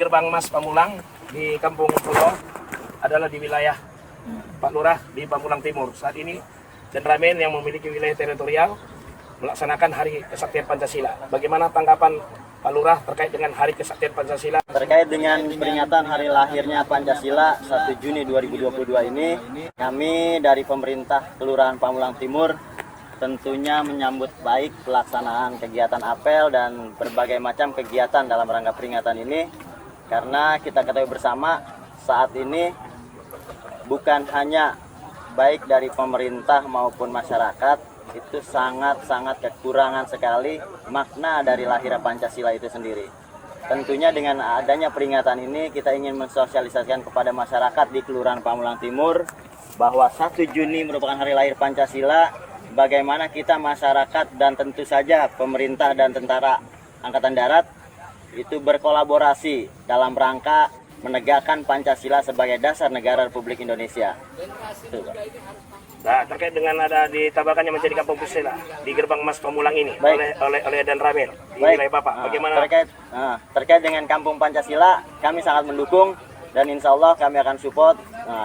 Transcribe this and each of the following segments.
Gerbang Mas Pamulang di Kampung Pulau adalah di wilayah Pak Lurah di Pamulang Timur. Saat ini dan Ramen yang memiliki wilayah teritorial melaksanakan Hari Kesaktian Pancasila. Bagaimana tanggapan Pak Lurah terkait dengan Hari Kesaktian Pancasila? Terkait dengan peringatan hari lahirnya Pancasila 1 Juni 2022 ini, kami dari pemerintah Kelurahan Pamulang Timur tentunya menyambut baik pelaksanaan kegiatan apel dan berbagai macam kegiatan dalam rangka peringatan ini, karena kita ketahui bersama saat ini bukan hanya baik dari pemerintah maupun masyarakat itu sangat-sangat kekurangan sekali makna dari lahirnya Pancasila itu sendiri. Tentunya dengan adanya peringatan ini kita ingin mensosialisasikan kepada masyarakat di Kelurahan Pamulang Timur bahwa 1 Juni merupakan hari lahir Pancasila, bagaimana kita masyarakat dan tentu saja pemerintah dan tentara Angkatan Darat itu berkolaborasi dalam rangka menegakkan Pancasila sebagai dasar negara Republik Indonesia. Itu, Pak. Nah, terkait dengan ada ditabakannya menjadi kampung Pancasila di Gerbang Mas Pamulang ini oleh Dan Ramen di wilayah Bapak. Bagaimana terkait dengan kampung Pancasila, kami sangat mendukung dan insya Allah kami akan support.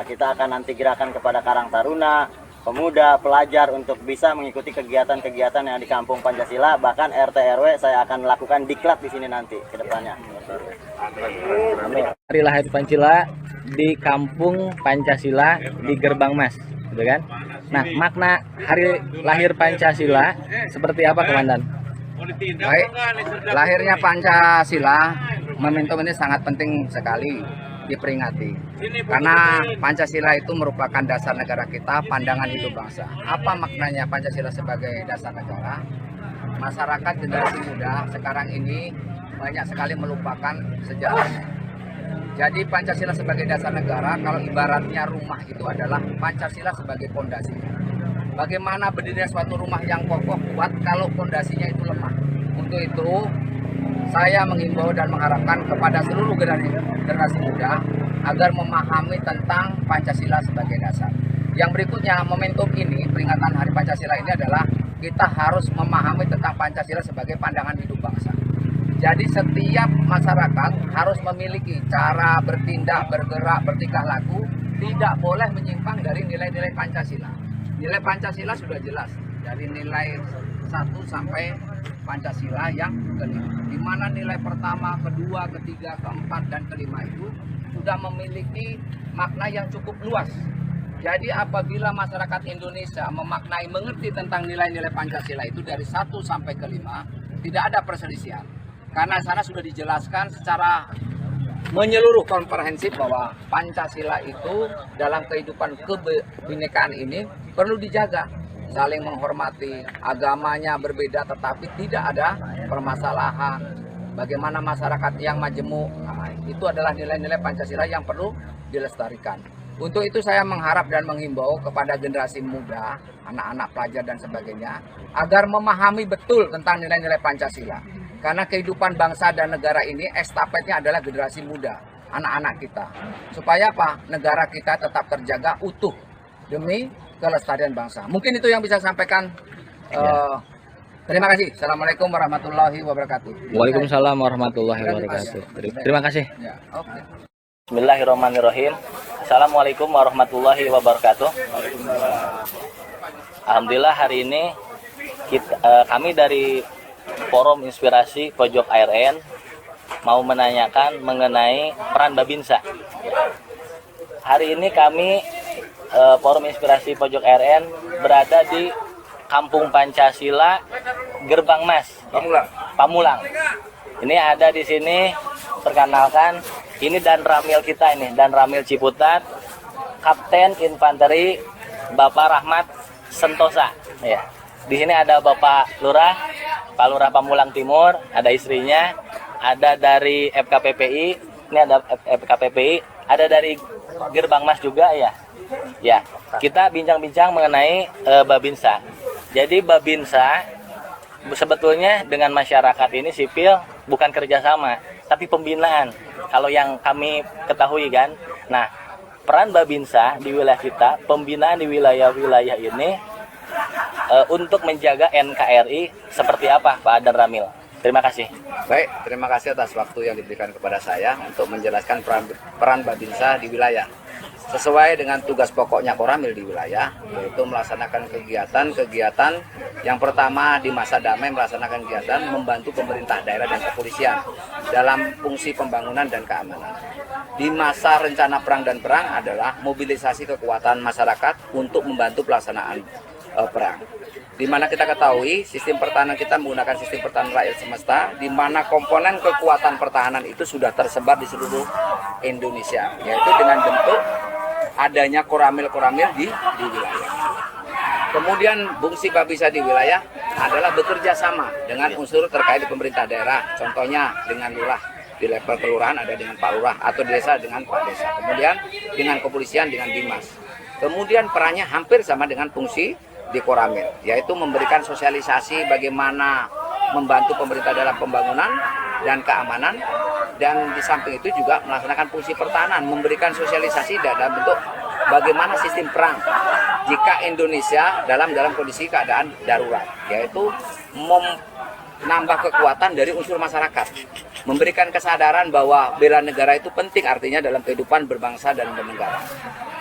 Kita akan nanti gerakan kepada Karang Taruna, pemuda, pelajar untuk bisa mengikuti kegiatan-kegiatan yang di kampung Pancasila. Bahkan RT RW saya akan melakukan diklat di sini nanti ke depannya. Hari lahir Pancasila di kampung Pancasila di Gerbang Mas, gitu kan? Nah, makna hari lahir Pancasila seperti apa, Komandan? Baik, lahirnya Pancasila momentum ini sangat penting sekali diperingati, karena Pancasila itu merupakan dasar negara kita, pandangan hidup bangsa. Apa maknanya Pancasila sebagai dasar negara? Masyarakat generasi muda sekarang ini banyak sekali melupakan sejarahnya. Jadi Pancasila sebagai dasar negara, kalau ibaratnya rumah itu adalah Pancasila sebagai pondasi. Bagaimana berdirinya suatu rumah yang kokoh kuat kalau pondasinya itu lemah? Untuk itu saya mengimbau dan mengharapkan kepada seluruh generasi muda agar memahami tentang Pancasila sebagai dasar. Yang berikutnya, momentum ini, peringatan Hari Pancasila ini adalah kita harus memahami tentang Pancasila sebagai pandangan hidup bangsa. Jadi setiap masyarakat harus memiliki cara bertindak, bergerak, bertingkah laku, tidak boleh menyimpang dari nilai-nilai Pancasila. Nilai Pancasila sudah jelas, dari nilai 1 sampai Pancasila yang kelima. Di mana nilai pertama, kedua, ketiga, keempat, dan kelima itu sudah memiliki makna yang cukup luas. Jadi apabila masyarakat Indonesia memaknai, mengerti tentang nilai-nilai Pancasila itu dari 1 sampai kelima, tidak ada perselisihan. Karena sana sudah dijelaskan secara menyeluruh komprehensif bahwa Pancasila itu dalam kehidupan kebinekaan ini perlu dijaga, saling menghormati, agamanya berbeda tetapi tidak ada permasalahan. Bagaimana masyarakat yang majemuk, itu adalah nilai-nilai Pancasila yang perlu dilestarikan. Untuk itu saya mengharap dan menghimbau kepada generasi muda, anak-anak pelajar dan sebagainya, agar memahami betul tentang nilai-nilai Pancasila. Karena kehidupan bangsa dan negara ini estafetnya adalah generasi muda, anak-anak kita. Supaya apa? Negara kita tetap terjaga utuh demi kelestarian bangsa. Mungkin itu yang bisa saya sampaikan. Terima kasih. Assalamualaikum warahmatullahi wabarakatuh. Waalaikumsalam warahmatullahi wabarakatuh. Terima kasih. Ya, oke. Bismillahirrahmanirrahim. Assalamualaikum warahmatullahi wabarakatuh. Alhamdulillah hari ini kami dari Forum Inspirasi Pojok ARN mau menanyakan mengenai peran Babinsa. Hari ini kami Forum Inspirasi Pojok ARN berada di Kampung Pancasila Gerbang Mas Pamulang. Ini ada di sini, perkenalkan, ini Dan Ramil kita ini, Dan Ramil Ciputat, Kapten Infanteri Bapak Rahmat Sentosa. Ya. Di sini ada Bapak Lurah, Pak Lurah Pamulang Timur, ada istrinya, ada dari FKPPI, ini ada FKPPI, ada dari Gerbang Mas juga ya. Ya, kita bincang-bincang mengenai Babinsa. Jadi Babinsa sebetulnya dengan masyarakat ini sipil bukan kerjasama, tapi pembinaan. Kalau yang kami ketahui kan, nah peran Babinsa di wilayah kita, pembinaan di wilayah-wilayah ini untuk menjaga NKRI seperti apa, Pak Adan Ramil? Terima kasih. Baik, terima kasih atas waktu yang diberikan kepada saya untuk menjelaskan peran Babinsa di wilayah. Sesuai dengan tugas pokoknya Koramil di wilayah, yaitu melaksanakan kegiatan-kegiatan yang pertama di masa damai melaksanakan kegiatan membantu pemerintah daerah dan kepolisian dalam fungsi pembangunan dan keamanan. Di masa rencana perang dan perang adalah mobilisasi kekuatan masyarakat untuk membantu pelaksanaan perang. Di mana kita ketahui sistem pertahanan kita menggunakan sistem pertahanan rakyat semesta, di mana komponen kekuatan pertahanan itu sudah tersebar di seluruh Indonesia, yaitu dengan bentuk adanya koramil-koramil di wilayah. Kemudian fungsi Babinsa di wilayah adalah bekerja sama dengan unsur terkait di pemerintah daerah, contohnya dengan lurah di level kelurahan ada dengan Pak Lurah, atau di desa dengan Pak Desa, kemudian dengan kepolisian dengan Dimas. Kemudian perannya hampir sama dengan fungsi di Koramil, yaitu memberikan sosialisasi bagaimana membantu pemerintah dalam pembangunan dan keamanan, dan di samping itu juga melaksanakan fungsi pertahanan, memberikan sosialisasi dalam bentuk bagaimana sistem perang jika Indonesia dalam kondisi keadaan darurat, yaitu menambah kekuatan dari unsur masyarakat, memberikan kesadaran bahwa bela negara itu penting, artinya dalam kehidupan berbangsa dan bernegara.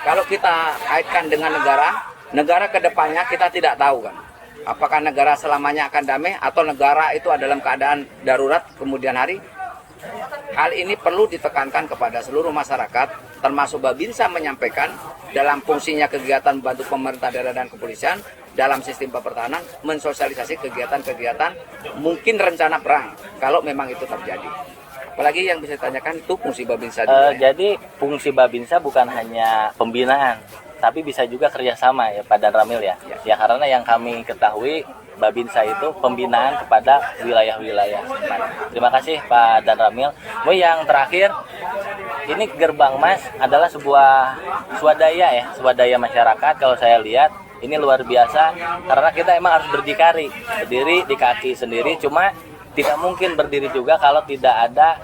Kalau kita kaitkan dengan negara kedepannya kita tidak tahu kan, apakah negara selamanya akan damai atau negara itu adalah dalam keadaan darurat kemudian hari. Hal ini perlu ditekankan kepada seluruh masyarakat, termasuk Babinsa menyampaikan dalam fungsinya kegiatan membantu pemerintah daerah dan kepolisian dalam sistem pertahanan, mensosialisasi kegiatan-kegiatan mungkin rencana perang kalau memang itu terjadi. Apalagi yang bisa ditanyakan itu fungsi Babinsa. Jadi fungsi Babinsa bukan hanya pembinaan, tapi bisa juga kerjasama ya Pak Dan Ramil ya. Ya karena yang kami ketahui Babinsa itu pembinaan kepada wilayah-wilayah. Terima kasih Pak Dan Ramil. Yang terakhir, ini Gerbang Mas adalah sebuah swadaya masyarakat. Kalau saya lihat ini luar biasa karena kita emang harus berdikari, berdiri di kaki sendiri. Cuma tidak mungkin berdiri juga kalau tidak ada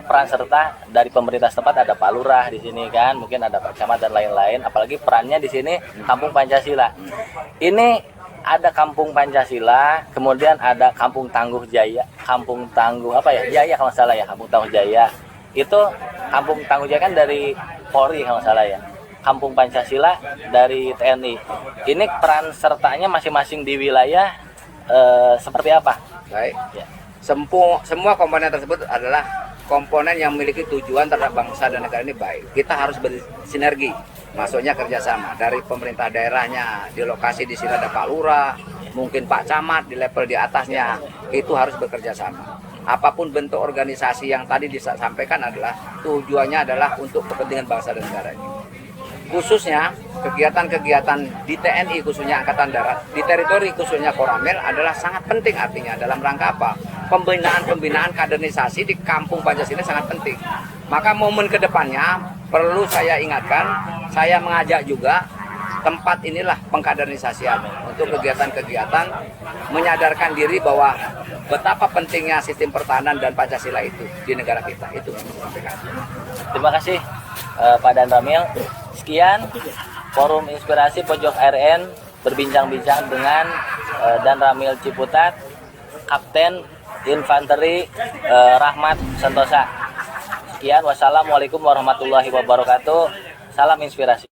peran serta dari pemerintah setempat. Ada Pak Lurah di sini kan, mungkin ada Pak Camat dan lain-lain. Apalagi perannya di sini Kampung Pancasila. Ini ada Kampung Pancasila, kemudian ada Kampung Tangguh Jaya, Kampung Tangguh Jaya kalau salah ya, Kampung Tangguh Jaya. Itu Kampung Tangguh Jaya kan dari Polri kalau salah ya. Kampung Pancasila dari TNI. Ini peran sertanya masing-masing di wilayah seperti apa? Baik. Ya. Semua komponen tersebut adalah komponen yang memiliki tujuan terhadap bangsa dan negara ini baik. Kita harus bersinergi, maksudnya kerjasama dari pemerintah daerahnya, di lokasi di sini ada Pak Lurah, mungkin Pak Camat di level di atasnya, itu harus bekerja sama. Apapun bentuk organisasi yang tadi disampaikan adalah tujuannya adalah untuk kepentingan bangsa dan negara ini. Khususnya kegiatan-kegiatan di TNI khususnya Angkatan Darat, di teritori khususnya Koramil adalah sangat penting, artinya dalam rangka apa? Pembinaan kaderisasi di Kampung Pancasila sangat penting. Maka momen kedepannya perlu saya ingatkan, saya mengajak juga tempat inilah pengkaderisasian untuk kegiatan-kegiatan menyadarkan diri bahwa betapa pentingnya sistem pertahanan dan Pancasila itu di negara kita. Itu yang saya sampaikan. Terima kasih Pak Dan Ramil. Sekian Forum Inspirasi Pojok ARN berbincang-bincang dengan Dan Ramil Ciputat, Kapten Infanteri Rahmat Sentosa. Sekian, wassalamualaikum warahmatullahi wabarakatuh. Salam inspirasi.